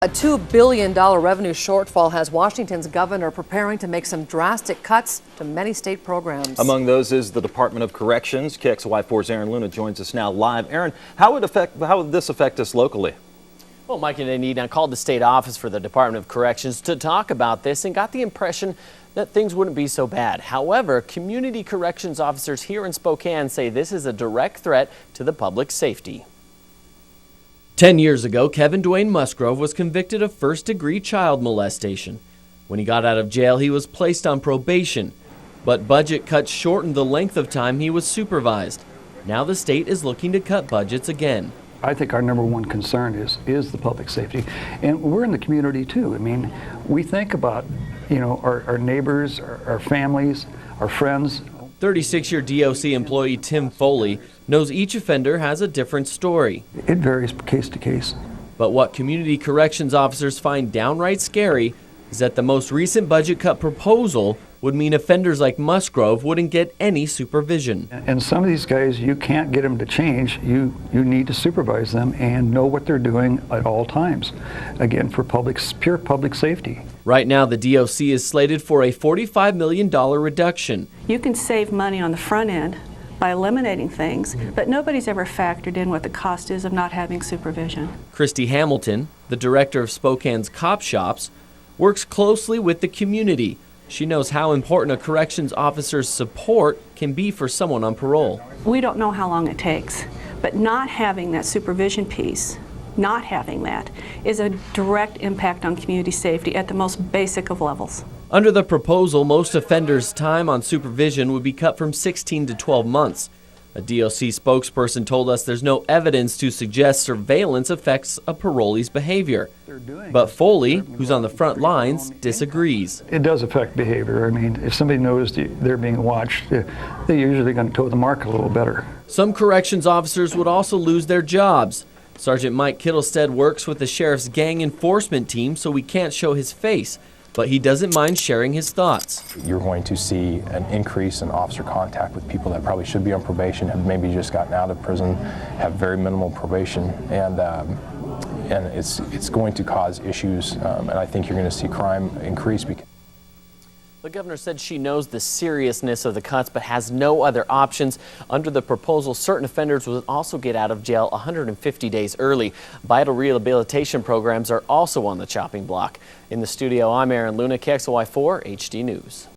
A $2 billion revenue shortfall has Washington's governor preparing to make some drastic cuts to many state programs. Among those is the Department of Corrections. KXLY4's Aaron Luna joins us now live. Aaron, how would this affect us locally? Well, Mike and Anita called the state office for the Department of Corrections to talk about this and got the impression that things wouldn't be so bad. However, community corrections officers here in Spokane say this is a direct threat to the public safety. 10 years ago, Kevin Dwayne Musgrove was convicted of first-degree child molestation. When he got out of jail, he was placed on probation, but budget cuts shortened the length of time he was supervised. Now the state is looking to cut budgets again. I think our number one concern is the public safety, and we're in the community too. I mean, we think about, our neighbors, our families, our friends. 36-year DOC employee Tim Foley knows each offender has a different story. It varies case to case. But what community corrections officers find downright scary is that the most recent budget cut proposal would mean offenders like Musgrove wouldn't get any supervision. And some of these guys, you can't get them to change. You need to supervise them and know what they're doing at all times. Again, for pure public safety. Right now, the DOC is slated for a $45 million reduction. You can save money on the front end by eliminating things, but nobody's ever factored in what the cost is of not having supervision. Christy Hamilton, the director of Spokane's cop shops, works closely with the community. She knows how important a corrections officer's support can be for someone on parole. We don't know how long it takes, but not having that supervision piece, not having that, is a direct impact on community safety at the most basic of levels. Under the proposal, most offenders' time on supervision would be cut from 16 to 12 months. A DOC spokesperson told us there's no evidence to suggest surveillance affects a parolee's behavior. But Foley, who's on the front lines, disagrees. It does affect behavior. I mean, if somebody knows they're being watched, they're usually going to toe the mark a little better. Some corrections officers would also lose their jobs. Sergeant Mike Kittlestead works with the sheriff's gang enforcement team, so he can't show his face. But he doesn't mind sharing his thoughts. You're going to see an increase in officer contact with people that probably should be on probation, have maybe just gotten out of prison, have very minimal probation, and it's going to cause issues, and I think you're going to see crime increase. The governor said she knows the seriousness of the cuts but has no other options. Under the proposal, certain offenders will also get out of jail 150 days early. Vital rehabilitation programs are also on the chopping block. In the studio, I'm Aaron Luna, KXLY4 HD News.